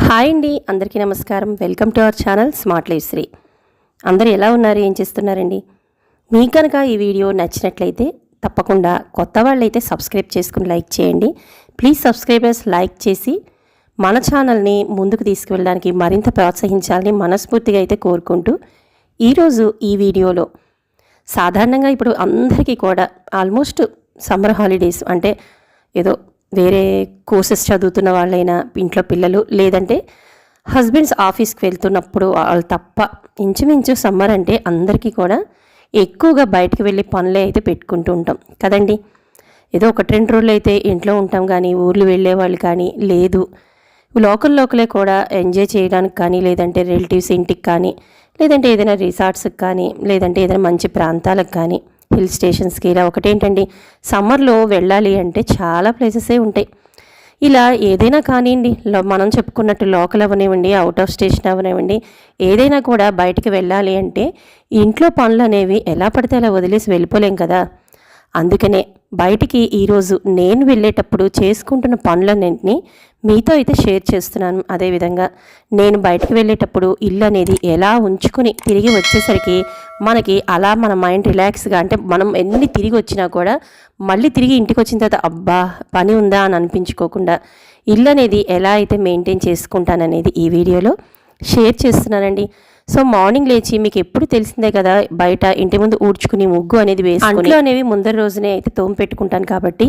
Hi అండి, అందరికీ నమస్కారం. Welcome to our channel smart life Sri. అందరూ ఎలా ఉన్నారు, ఏం చేస్తున్నారండి? మీకు కనుక ఈ వీడియో నచ్చినట్లయితే తప్పకుండా కొత్త వాళ్ళైతే సబ్స్క్రైబ్ చేసుకుని లైక్ చేయండి. ప్లీజ్ సబ్స్క్రైబర్స్ లైక్ చేసి మన ఛానల్ని ముందుకు తీసుకువెళ్ళడానికి మరింత ప్రోత్సహించాలని మనస్ఫూర్తిగా అయితే కోరుకుంటూ ఈరోజు ఈ వీడియోలో సాధారణంగా ఇప్పుడు అందరికీ కూడా ఆల్మోస్ట్ సమ్మర్ హాలిడేస్ అంటే ఏదో వేరే కోర్సెస్ చదువుతున్న వాళ్ళైనా, ఇంట్లో పిల్లలు, లేదంటే హస్బెండ్స్ ఆఫీస్కి వెళ్తున్నప్పుడు వాళ్ళు తప్ప ఇంచుమించు సమ్మర్ అంటే అందరికీ కూడా ఎక్కువగా బయటకు వెళ్ళి పనులే అయితే పెట్టుకుంటూ ఉంటాం కదండి. ఏదో 1-2 రోజులు అయితే ఇంట్లో ఉంటాం, కానీ ఊర్లు వెళ్ళే వాళ్ళు కానీ లేదు, లోకలే కూడా ఎంజాయ్ చేయడానికి కానీ, లేదంటే రిలేటివ్స్ ఇంటికి కానీ, లేదంటే ఏదైనా రిసార్ట్స్కి కానీ, లేదంటే ఏదైనా మంచి ప్రాంతాలకు కానీ, హిల్ స్టేషన్స్కి ఇలా ఒకటేంటండి, సమ్మర్లో వెళ్ళాలి అంటే చాలా ప్లేసెసే ఉంటాయి. ఇలా ఏదైనా కానివ్వండి, మనం చెప్పుకున్నట్టు లోకల్ అవనివ్వండి, అవుట్ ఆఫ్ స్టేషన్ అవనివ్వండి, ఏదైనా కూడా బయటికి వెళ్ళాలి అంటే ఇంట్లో పనులు అనేవి ఎలా పడితే అలా వదిలేసి వెళ్ళిపోలేం కదా. అందుకనే బయటికి ఈరోజు నేను వెళ్ళేటప్పుడు చేసుకుంటున్న పనులన్నింటినీ మీతో అయితే షేర్ చేస్తున్నాను. అదేవిధంగా నేను బయటికి వెళ్ళేటప్పుడు ఇల్లు అనేది ఎలా ఉంచుకుని తిరిగి వచ్చేసరికి మనకి అలా మన మైండ్ రిలాక్స్గా, అంటే మనం ఎన్ని తిరిగి వచ్చినా కూడా మళ్ళీ తిరిగి ఇంటికి వచ్చిన తర్వాత అబ్బా పని ఉందా అని అనిపించుకోకుండా ఇల్లు అనేది ఎలా అయితే మెయింటైన్ చేసుకుంటాననేది ఈ వీడియోలో షేర్ చేస్తున్నానండి. సో మార్నింగ్ లేచి మీకు ఎప్పుడు తెలిసిందే కదా, బయట ఇంటి ముందు ఊడ్చుకుని ముగ్గు అనేది వేసి అంట్లు అనేవి ముందర రోజునే అయితే తోము పెట్టుకుంటాను. కాబట్టి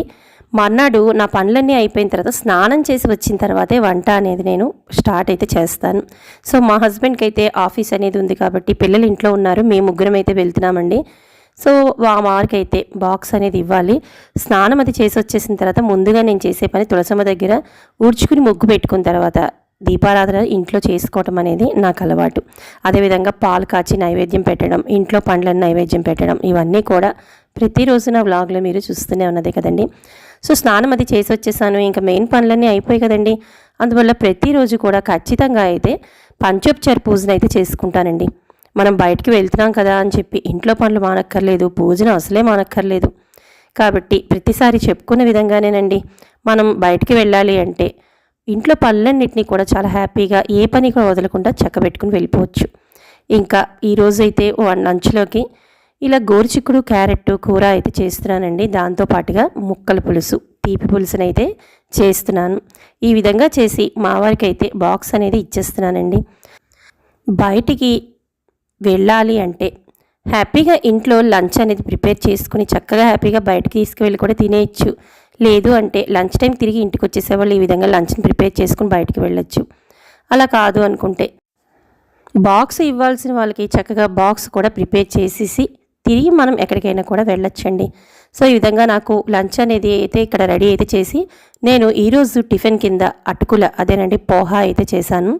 మర్నాడు నా పనులన్నీ అయిపోయిన తర్వాత స్నానం చేసి వచ్చిన తర్వాతే వంట అనేది నేను స్టార్ట్ అయితే చేస్తాను. సో మా హస్బెండ్కి అయితే ఆఫీస్ అనేది ఉంది కాబట్టి పిల్లలు ఇంట్లో ఉన్నారు, మేము ముగ్గురం అయితే వెళ్తున్నామండి. సో ఆ వారికి అయితే బాక్స్ అనేది ఇవ్వాలి. స్నానం అది చేసి వచ్చేసిన తర్వాత ముందుగా నేను చేసే పని తులసమ్మ దగ్గర ఊడ్చుకుని ముగ్గు పెట్టుకున్న తర్వాత దీపారాధన ఇంట్లో చేసుకోవటం అనేది నాకు అలవాటు. అదేవిధంగా పాలు కాచి నైవేద్యం పెట్టడం, ఇంట్లో పండ్లను నైవేద్యం పెట్టడం, ఇవన్నీ కూడా ప్రతిరోజు నా వ్లాగ్లో మీరు చూస్తూనే ఉన్నదే కదండి. సో స్నానం అది చేసి వచ్చేసాను, ఇంకా మెయిన్ పనులన్నీ అయిపోయి కదండి. అందువల్ల ప్రతిరోజు కూడా ఖచ్చితంగా అయితే పంచోపచార పూజను అయితే చేసుకుంటానండి. మనం బయటికి వెళ్తున్నాం కదా అని చెప్పి ఇంట్లో పనులు మానక్కర్లేదు, పూజను అసలే మానక్కర్లేదు. కాబట్టి ప్రతిసారి చెప్పుకునే విధంగానేనండి, మనం బయటికి వెళ్ళాలి అంటే ఇంట్లో పనులన్నింటినీ కూడా చాలా హ్యాపీగా ఏ పని కూడా వదలకుండా చక్కబెట్టుకుని వెళ్ళిపోవచ్చు. ఇంకా ఈరోజైతే లంచ్లోకి ఇలా గోరుచిక్కుడు క్యారెట్ కూర అయితే చేస్తున్నానండి. దాంతోపాటుగా ముక్కల పులుసు, తీపి పులుసుని అయితే చేస్తున్నాను. ఈ విధంగా చేసి మా వారికి అయితే బాక్స్ అనేది ఇచ్చేస్తున్నానండి. బయటికి వెళ్ళాలి అంటే హ్యాపీగా ఇంట్లో లంచ్ అనేది ప్రిపేర్ చేసుకుని చక్కగా హ్యాపీగా బయటకు తీసుకువెళ్ళి కూడా తినేయచ్చు. లేదు అంటే లంచ్ టైం తిరిగి ఇంటికి వచ్చేసేవాళ్ళు ఈ విధంగా లంచ్ని ప్రిపేర్ చేసుకుని బయటికి వెళ్ళొచ్చు. అలా కాదు అనుకుంటే బాక్స్ ఇవ్వాల్సిన వాళ్ళకి చక్కగా బాక్స్ కూడా ప్రిపేర్ చేసేసి తిరిగి మనం ఎక్కడికైనా కూడా వెళ్ళొచ్చండి. సో ఈ విధంగా నాకు లంచ్ అనేది అయితే ఇక్కడ రెడీ అయితే చేసి నేను ఈరోజు టిఫిన్ కింద అటుకుల అదేనండి పోహా అయితే చేశాను.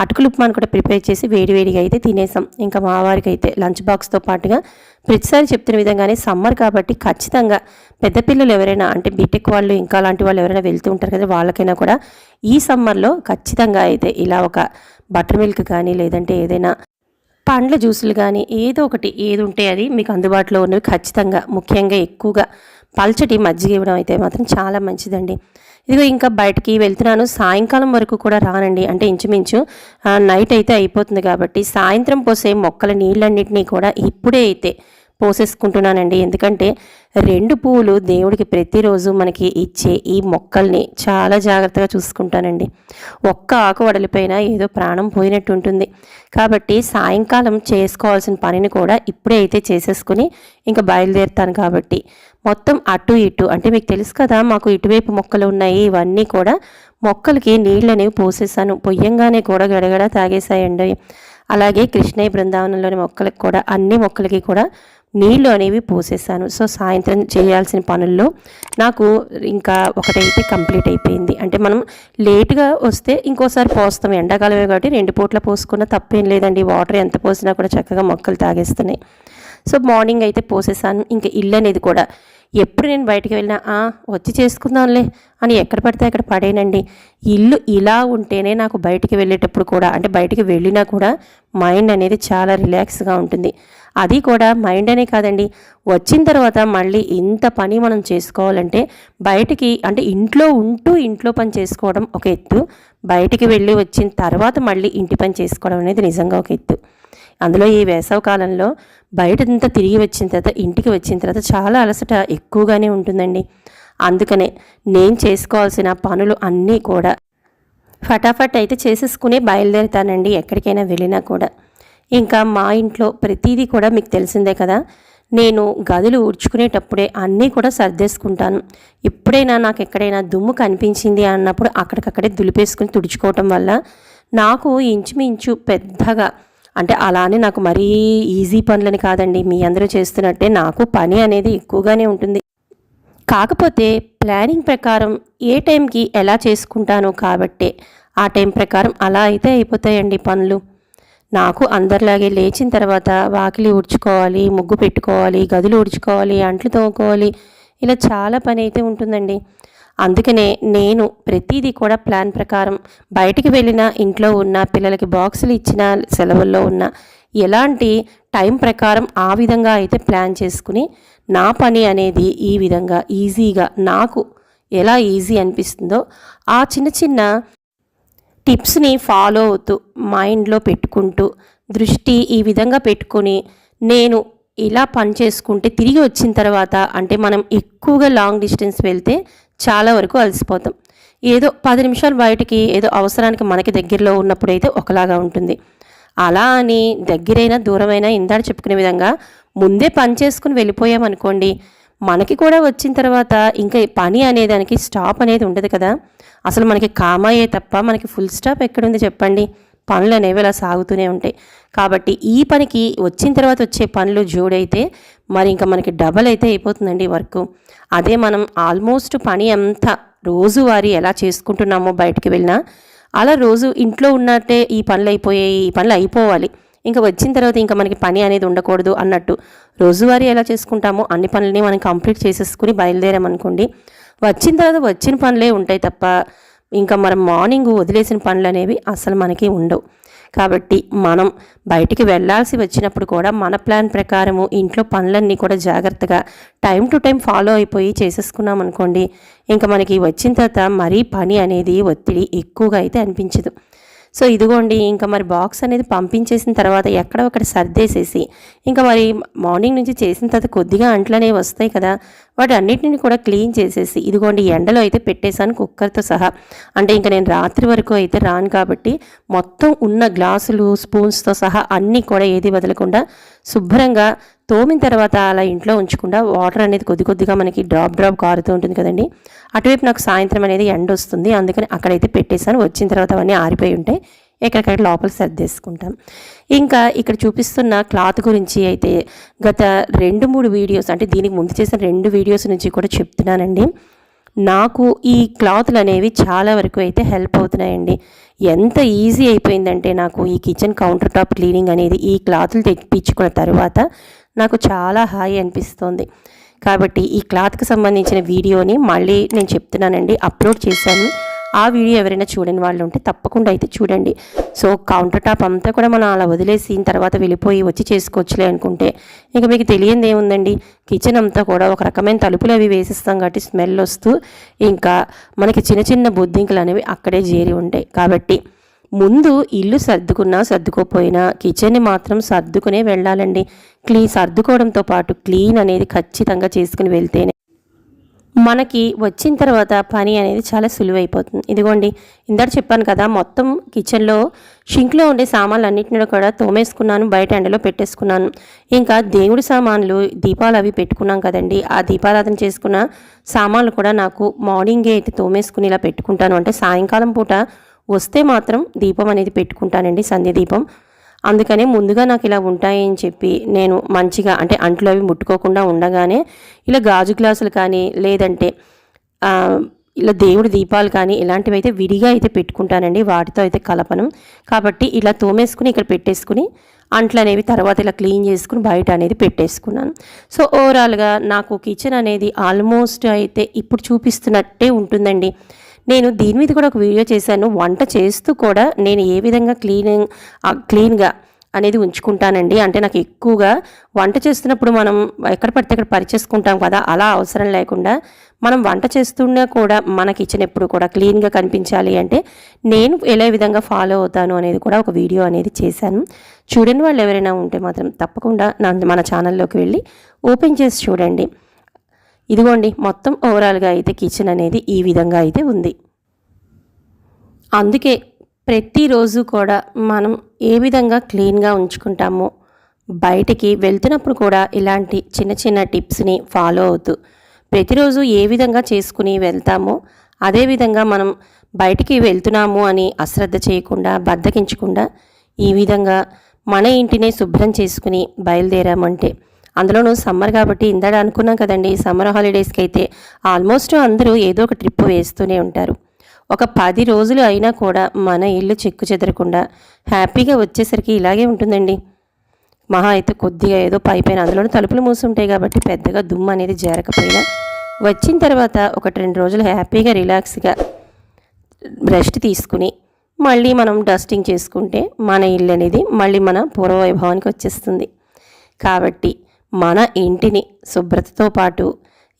అటుకులు ఉప్మాను కూడా ప్రిపేర్ చేసి వేడివేడిగా అయితే తినేసాం. ఇంకా మా వారికి అయితే లంచ్ బాక్స్తో పాటుగా ప్రతిసారి చెప్తున్న విధంగానే సమ్మర్ కాబట్టి ఖచ్చితంగా పెద్ద పిల్లలు ఎవరైనా, అంటే బీటెక్ వాళ్ళు ఇంకా అలాంటి వాళ్ళు ఎవరైనా వెళ్తూ ఉంటారు కదా, వాళ్ళకైనా కూడా ఈ సమ్మర్లో ఖచ్చితంగా అయితే ఇలా ఒక బటర్ మిల్క్ కానీ, లేదంటే ఏదైనా పండ్ల జ్యూసులు కానీ ఏదో ఒకటి ఏది ఉంటే అది మీకు అందుబాటులో ఉన్నవి ఖచ్చితంగా, ముఖ్యంగా ఎక్కువగా పల్చటి మజ్జిగ ఇవ్వడం అయితే మాత్రం చాలా మంచిదండి. ఇదిగో ఇంకా బయటికి వెళ్తున్నాను, సాయంకాలం వరకు కూడా రానండి, అంటే ఇంచుమించు నైట్ అయితే అయిపోతుంది కాబట్టి సాయంత్రం పోసే మొక్కల నీళ్ళన్నింటినీ కూడా ఇప్పుడే అయితే పోసేసుకుంటున్నానండి. ఎందుకంటే 2 పువ్వులు దేవుడికి ప్రతిరోజు మనకి ఇచ్చే ఈ మొక్కల్ని చాలా జాగ్రత్తగా చూసుకుంటానండి. ఒక్క ఆకు వడలిపోయినా ఏదో ప్రాణం పోయినట్టు ఉంటుంది. కాబట్టి సాయంకాలం చేసుకోవాల్సిన పనిని కూడా ఇప్పుడే అయితే చేసేసుకుని ఇంకా బయలుదేరుతాను. కాబట్టి మొత్తం అటు ఇటు, అంటే మీకు తెలుసు కదా మాకు ఇటువైపు మొక్కలు ఉన్నాయి, ఇవన్నీ కూడా మొక్కలకి నీళ్ళు అనేవి పోసేసాను. పొయ్యంగానే కూడా గడగడ తాగేసాయండి. అలాగే కృష్ణయ్య బృందావనంలోని మొక్కలకు కూడా అన్ని మొక్కలకి కూడా నీళ్ళు అనేవి పోసేసాను. సో సాయంత్రం చేయాల్సిన పనుల్లో నాకు ఇంకా ఒకటైతే కంప్లీట్ అయిపోయింది. అంటే మనం లేటుగా వస్తే ఇంకోసారి పోస్తాం, ఎండాకాలమే కాబట్టి 2 పూట్ల పోసుకున్న తప్పేం లేదండి. వాటర్ ఎంత పోసినా కూడా చక్కగా మొక్కలు తాగేస్తున్నాయి. సో మార్నింగ్ అయితే పోసేసాను. ఇంకా ఇల్లు అనేది కూడా ఎప్పుడు నేను బయటికి వెళ్ళినా వచ్చి చేసుకుందాంలే అని ఎక్కడ పడితే అక్కడ పడేనండి. ఇల్లు ఇలా ఉంటేనే నాకు బయటికి వెళ్ళేటప్పుడు కూడా, అంటే బయటికి వెళ్ళినా కూడా మైండ్ అనేది చాలా రిలాక్స్గా ఉంటుంది. అది కూడా మైండ్ అనే కాదండి, వచ్చిన తర్వాత మళ్ళీ ఇంత పని మనం చేసుకోవాలంటే బయటికి, అంటే ఇంట్లో ఉంటూ ఇంట్లో పని చేసుకోవడం ఒక ఎత్తు, బయటికి వెళ్ళి వచ్చిన తర్వాత మళ్ళీ ఇంటి పని చేసుకోవడం అనేది నిజంగా ఒక ఎత్తు. అందులో ఈ వేసవి కాలంలో బయటంతా తిరిగి వచ్చిన తర్వాత ఇంటికి వచ్చిన తర్వాత చాలా అలసట ఎక్కువగానే ఉంటుందండి. అందుకనే నేను చేసుకోవాల్సిన పనులు అన్నీ కూడా ఫటాఫట్ అయితే చేసేసుకుని బయలుదేరుతానండి ఎక్కడికైనా వెళ్ళినా కూడా. ఇంకా మా ఇంట్లో ప్రతిదీ కూడా మీకు తెలిసిందే కదా, నేను గదులు ఊడ్చుకునేటప్పుడే అన్నీ కూడా సర్దేసుకుంటాను. ఎప్పుడైనా నాకు ఎక్కడైనా దుమ్ము కనిపించింది అన్నప్పుడు అక్కడికక్కడే దులిపేసుకుని తుడుచుకోవటం వల్ల నాకు ఇంచుమించు పెద్దగా, అంటే అలానే నాకు మరీ ఈజీ పనులని కాదండి, మీ అందరూ చేస్తున్నట్టే నాకు పని అనేది ఎక్కువగానే ఉంటుంది. కాకపోతే ప్లానింగ్ ప్రకారం ఏ టైంకి ఎలా చేసుకుంటాను కాబట్టే ఆ టైం ప్రకారం అలా అయితే అయిపోతాయండి పనులు. నాకు అందరిలాగే లేచిన తర్వాత వాకిలి ఊడ్చుకోవాలి, ముగ్గు పెట్టుకోవాలి, గదులు ఊడ్చుకోవాలి, అంట్లు తోముకోవాలి, ఇలా చాలా పని అయితే ఉంటుందండి. అందుకనే నేను ప్రతిదీ కూడా ప్లాన్ ప్రకారం, బయటికి వెళ్ళిన, ఇంట్లో ఉన్న, పిల్లలకి బాక్సులు ఇచ్చిన, సెలవుల్లో ఉన్న, ఎలాంటి టైం ప్రకారం ఆ విధంగా అయితే ప్లాన్ చేసుకుని నా పని అనేది ఈ విధంగా ఈజీగా, నాకు ఎలా ఈజీ అనిపిస్తుందో ఆ చిన్న చిన్న టిప్స్ని ఫాలో అవుతూ మైండ్లో పెట్టుకుంటూ దృష్టి ఈ విధంగా పెట్టుకొని నేను ఇలా పని చేసుకుంటే తిరిగి వచ్చిన తర్వాత, అంటే మనం ఎక్కువగా లాంగ్ డిస్టెన్స్ వెళ్తే చాలా వరకు అలసిపోతాం. ఏదో 10 నిమిషాలు బయటికి ఏదో అవసరానికి మనకి దగ్గరలో ఉన్నప్పుడు అయితే ఒకలాగా ఉంటుంది. అలా అని దగ్గరైనా దూరమైనా ఇందాక చెప్పుకునే విధంగా ముందే పని చేసుకుని వెళ్ళిపోయామనుకోండి, మనకి కూడా వచ్చిన తర్వాత ఇంకా పని అనేదానికి స్టాప్ అనేది ఉండదు కదా. అసలు మనకి కామాయే తప్ప మనకి ఫుల్ స్టాప్ ఎక్కడుంది చెప్పండి. పనులు అనేవి అలా సాగుతూనే ఉంటాయి. కాబట్టి ఈ పనికి వచ్చిన తర్వాత వచ్చే పనులు జోడైతే మరి ఇంకా మనకి డబల్ అయితే అయిపోతుందండి వర్క్. అదే మనం ఆల్మోస్ట్ పని అంతా రోజువారీ ఎలా చేసుకుంటున్నామో బయటికి వెళ్ళినా, అలా రోజు ఇంట్లో ఉన్నట్టే ఈ పనులు అయిపోయాయి, ఈ పనులు అయిపోవాలి, ఇంకా వచ్చిన తర్వాత ఇంకా మనకి పని అనేది ఉండకూడదు అన్నట్టు రోజువారీ ఎలా చేసుకుంటామో అన్ని పనులని మనం కంప్లీట్ చేసేసుకుని బయలుదేరామనుకోండి, వచ్చిన తర్వాత వచ్చిన పనులే ఉంటాయి తప్ప ఇంకా మనం మార్నింగ్ వదిలేసిన పనులు అనేవి అసలు మనకి ఉండవు. కాబట్టి మనం బయటికి వెళ్ళాల్సి వచ్చినప్పుడు కూడా మన ప్లాన్ ప్రకారము ఇంట్లో పనులన్నీ కూడా జాగ్రత్తగా టైం టు టైం ఫాలో అయిపోయి చేసేసుకున్నాం అనుకోండి, ఇంకా మనకి వచ్చిన తర్వాత మరీ పని అనేది ఒత్తిడి ఎక్కువగా అయితే అనిపించదు. సో ఇదిగోండి, ఇంకా మరి బాక్స్ అనేది పంపించేసిన తర్వాత ఎక్కడ ఒకటి సర్దేసేసి, ఇంకా మరి మార్నింగ్ నుంచి చేసిన తర్వాత కొద్దిగా అంట్లు అనేవి వస్తాయి కదా, వాటి అన్నిటిని కూడా క్లీన్ చేసేసి ఇదిగోండి ఎండలో అయితే పెట్టేశాను కుక్కర్తో సహా. అంటే ఇంకా నేను రాత్రి వరకు అయితే రాను కాబట్టి మొత్తం ఉన్న గ్లాసులు స్పూన్స్తో సహా అన్నీ కూడా ఏది వదలకుండా శుభ్రంగా తోమిన తర్వాత అలా ఇంట్లో ఉంచకుండా వాటర్ అనేది కొద్ది కొద్దిగా మనకి డ్రాప్ కారుతూ ఉంటుంది కదండి. అటువైపు నాకు సాయంత్రం అనేది ఎండ వస్తుంది, అందుకని అక్కడైతే పెట్టేశాను. వచ్చిన తర్వాత అవన్నీ ఆరిపోయి ఉంటాయి, ఎక్కడికక్కడ లోపల సర్దేసుకుంటాం. ఇంకా ఇక్కడ చూపిస్తున్న క్లాత్ గురించి అయితే గత 2-3 వీడియోస్, అంటే దీనికి ముందు చేసిన 2 వీడియోస్ నుంచి కూడా చెప్తున్నానండి. నాకు ఈ క్లాతులు అనేవి చాలా వరకు అయితే హెల్ప్ అవుతున్నాయండి. ఎంత ఈజీ అయిపోయిందంటే నాకు ఈ కిచెన్ కౌంటర్ టాప్ క్లీనింగ్ అనేది ఈ క్లాతులు తెప్పించుకున్న తర్వాత నాకు చాలా హాయి అనిపిస్తుంది. కాబట్టి ఈ క్లాత్కి సంబంధించిన వీడియోని మళ్ళీ నేను చెప్తున్నానండి, అప్లోడ్ చేశాను. ఆ వీడియో ఎవరైనా చూడని వాళ్ళు ఉంటే తప్పకుండా అయితే చూడండి. సో కౌంటర్ టాప్ అంతా కూడా మనం అలా వదిలేసిన తర్వాత వెళ్ళిపోయి వచ్చి చేసుకోవచ్చులే అనుకుంటే ఇంకా మీకు తెలియంది ఏముందండి, కిచెన్ అంతా కూడా ఒక రకమైన తలుపులు అవి వేసిస్తాం కాబట్టి స్మెల్ వస్తూ ఇంకా మనకి చిన్న చిన్న బొద్దింకలు అనేవి అక్కడే చేరి ఉంటాయి. కాబట్టి ముందు ఇల్లు సర్దుకోపోయినా కిచెన్ని మాత్రం సర్దుకునే వెళ్ళాలండి. సర్దుకోవడంతో పాటు క్లీన్ అనేది ఖచ్చితంగా చేసుకుని వెళ్తేనే మనకి వచ్చిన తర్వాత పని అనేది చాలా సులువైపోతుంది. ఇదిగోండి, ఇందాక చెప్పాను కదా, మొత్తం కిచెన్లో షింక్లో ఉండే సామాన్లు అన్నింటినీ కూడా తోమేసుకున్నాను, బయట ఎండలో పెట్టేసుకున్నాను. ఇంకా దేవుడి సామాన్లు, దీపాలు అవి పెట్టుకున్నాం కదండి, ఆ దీపారాధన చేసుకున్న సామాన్లు కూడా నాకు మార్నింగే అయితే తోమేసుకుని ఇలా పెట్టుకుంటాను. అంటే సాయంకాలం పూట వస్తే మాత్రం దీపం అనేది పెట్టుకుంటానండి, సంధ్య దీపం. అందుకనే ముందుగా నాకు ఇలా ఉంటాయని చెప్పి నేను మంచిగా, అంటే అంట్లు అవి ముట్టుకోకుండా ఉండగానే ఇలా గాజు గ్లాసులు కానీ లేదంటే ఇలా దేవుడి దీపాలు కానీ ఇలాంటివి అయితే విడిగా అయితే పెట్టుకుంటానండి, వాటితో అయితే కలపను. కాబట్టి ఇలా తోమేసుకుని ఇక్కడ పెట్టేసుకుని అంట్లు అనేవి తర్వాత ఇలా క్లీన్ చేసుకుని బయట అనేది పెట్టేసుకున్నాను. సో ఓవరాల్గా నాకు కిచెన్ అనేది ఆల్మోస్ట్ అయితే ఇప్పుడు చూపిస్తున్నట్టే ఉంటుందండి. నేను దీని మీద కూడా ఒక వీడియో చేశాను. వంట చేస్తూ కూడా నేను ఏ విధంగా క్లీన్గా అనేది ఉంచుకుంటానండి. అంటే నాకు ఎక్కువగా వంట చేస్తున్నప్పుడు మనం ఎక్కడ పడితే అక్కడ పరిచేసుకుంటాం కదా, అలా అవసరం లేకుండా మనం వంట చేస్తున్నా కూడా మన కిచెన్ ఎప్పుడు కూడా క్లీన్గా కనిపించాలి అంటే నేను ఎలా విధంగా ఫాలో అవుతాను అనేది కూడా ఒక వీడియో అనేది చేశాను. చూడని వాళ్ళు ఎవరైనా ఉంటే మాత్రం తప్పకుండా మన ఛానల్లోకి వెళ్ళి ఓపెన్ చేసి చూడండి. ఇదిగోండి మొత్తం ఓవరాల్గా అయితే కిచెన్ అనేది ఈ విధంగా అయితే ఉంది. అందుకే ప్రతిరోజు కూడా మనం ఏ విధంగా క్లీన్గా ఉంచుకుంటామో బయటికి వెళ్తున్నప్పుడు కూడా ఇలాంటి చిన్న చిన్న టిప్స్ని ఫాలో అవుతూ ప్రతిరోజు ఏ విధంగా చేసుకుని వెళ్తామో అదేవిధంగా మనం బయటికి వెళ్తున్నాము అని అశ్రద్ధ చేయకుండా బద్దకించకుండా ఈ విధంగా మన ఇంటినే శుభ్రం చేసుకుని బయలుదేరామంటే, అందులోనూ సమ్మర్ కాబట్టి ఇందాక అనుకున్నాం కదండి, సమ్మర్ హాలిడేస్కి అయితే ఆల్మోస్ట్ అందరూ ఏదో ఒక ట్రిప్ వేస్తూనే ఉంటారు. ఒక 10 రోజులు అయినా కూడా మన ఇల్లు చెక్కు చెదరకుండా హ్యాపీగా వచ్చేసరికి ఇలాగే ఉంటుందండి. మహా అయితే కొద్దిగా ఏదో పైపైన అందులోనూ తలుపులు మూసుంటాయి కాబట్టి పెద్దగా దుమ్ము అనేది చేరకపోయినా వచ్చిన తర్వాత 1-2 రోజులు హ్యాపీగా రిలాక్స్గా రెస్ట్ తీసుకుని మళ్ళీ మనం డస్టింగ్ చేసుకుంటే మన ఇల్లు అనేది మళ్ళీ మన పూర్వవైభవానికి వచ్చేస్తుంది. కాబట్టి మన ఇంటిని శుభ్రతతో పాటు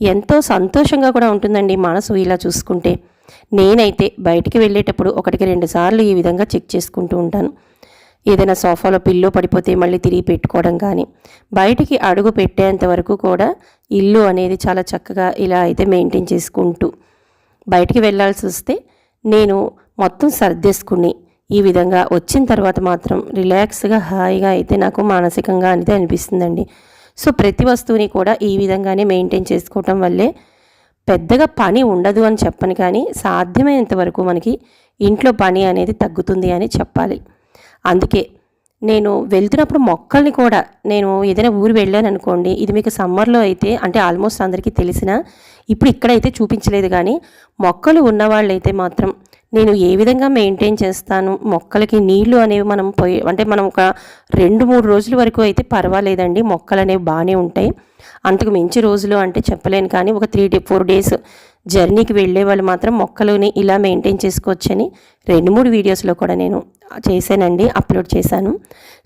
ఎంతో సంతోషంగా కూడా ఉంటుందండి మనసు ఇలా చూసుకుంటే. నేనైతే బయటికి వెళ్ళేటప్పుడు 1-2 సార్లు ఈ విధంగా చెక్ చేసుకుంటూ ఉంటాను. ఏదైనా సోఫాలో పిల్లో పడిపోతే మళ్ళీ తిరిగి పెట్టుకోవడం కానీ, బయటికి అడుగు పెట్టేంత వరకు కూడా ఇల్లు అనేది చాలా చక్కగా ఇలా అయితే మెయింటైన్ చేసుకుంటూ బయటికి వెళ్ళాల్సి వస్తే నేను మొత్తం సర్దేసుకుని ఈ విధంగా వచ్చిన తర్వాత మాత్రం రిలాక్స్గా హాయిగా అయితే నాకు మానసికంగా అనేది అనిపిస్తుందండి. సో ప్రతి వస్తువుని కూడా ఈ విధంగానే మెయింటైన్ చేసుకోవటం వల్లే పెద్దగా పని ఉండదు అని చెప్పను, కానీ సాధ్యమైనంత వరకు మనకి ఇంట్లో పని అనేది తగ్గుతుంది అని చెప్పాలి. అందుకే నేను వెళ్తున్నప్పుడు మొక్కల్ని కూడా నేను ఏదైనా ఊరు వెళ్ళాను అనుకోండి, ఇది మీకు సమ్మర్లో అయితే అంటే ఆల్మోస్ట్ అందరికీ తెలిసిన, ఇప్పుడు ఇక్కడైతే చూపించలేదు కానీ మొక్కలు ఉన్నవాళ్ళైతే మాత్రం నేను ఏ విధంగా మెయింటైన్ చేస్తాను, మొక్కలకి నీళ్లు అనేవి మనం అంటే మనం ఒక 2-3 రోజుల వరకు అయితే పర్వాలేదండి, మొక్కలు అనేవి బాగానే ఉంటాయి. అంతకు మించి రోజులు అంటే చెప్పలేను, కానీ ఒక 3-4 డేస్ జర్నీకి వెళ్ళే వాళ్ళు మాత్రం మొక్కలని ఇలా మెయింటైన్ చేసుకోవచ్చని 2-3 వీడియోస్లో కూడా నేను చేశానండి, అప్లోడ్ చేశాను.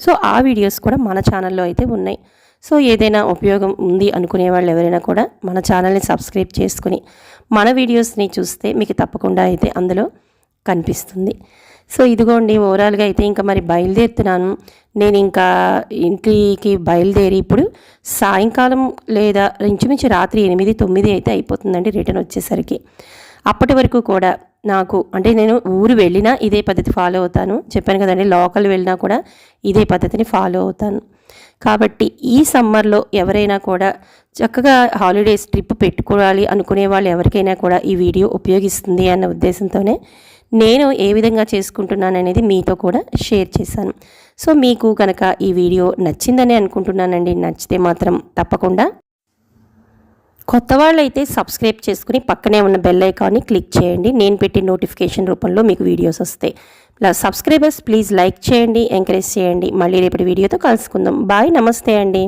సో ఆ వీడియోస్ కూడా మన ఛానల్లో అయితే ఉన్నాయి. సో ఏదైనా ఉపయోగం ఉంది అనుకునే వాళ్ళు ఎవరైనా కూడా మన ఛానల్ని సబ్స్క్రైబ్ చేసుకుని మన వీడియోస్ని చూస్తే మీకు తప్పకుండా అయితే అందులో కనిపిస్తుంది. సో ఇదిగోండి ఓవరాల్గా అయితే ఇంకా మరి బయలుదేరుతున్నాను. నేను ఇంకా ఇంటికి బయలుదేరి ఇప్పుడు సాయంకాలం లేదా ఇంచుమించు రాత్రి 8-9 అయితే అయిపోతుందండి రిటర్న్ వచ్చేసరికి. అప్పటి వరకు కూడా నాకు అంటే నేను ఊరు వెళ్ళినా ఇదే పద్ధతి ఫాలో అవుతాను, చెప్పాను కదండి, లోకల్ వెళ్ళినా కూడా ఇదే పద్ధతిని ఫాలో అవుతాను. కాబట్టి ఈ సమ్మర్లో ఎవరైనా కూడా చక్కగా హాలిడేస్ ట్రిప్ పెట్టుకోవాలి అనుకునే వాళ్ళు ఎవరికైనా కూడా ఈ వీడియో ఉపయోగిస్తుంది అన్న ఉద్దేశంతోనే నేను ఏ విధంగా చేసుకుంటున్నాను అనేది మీతో కూడా షేర్ చేశాను. సో మీకు కనుక ఈ వీడియో నచ్చిందని అనుకుంటున్నానండి. నచ్చితే మాత్రం తప్పకుండా కొత్త వాళ్ళైతే సబ్స్క్రైబ్ చేసుకుని పక్కనే ఉన్న బెల్ ఐకాన్ని క్లిక్ చేయండి. నేను పెట్టిన నోటిఫికేషన్ రూపంలో మీకు వీడియోస్ వస్తాయి. సబ్స్క్రైబర్స్ ప్లీజ్ లైక్ చేయండి, ఎంకరేజ్ చేయండి. మళ్ళీ రేపటి వీడియోతో కలుసుకుందాం. బాయ్, నమస్తే అండి.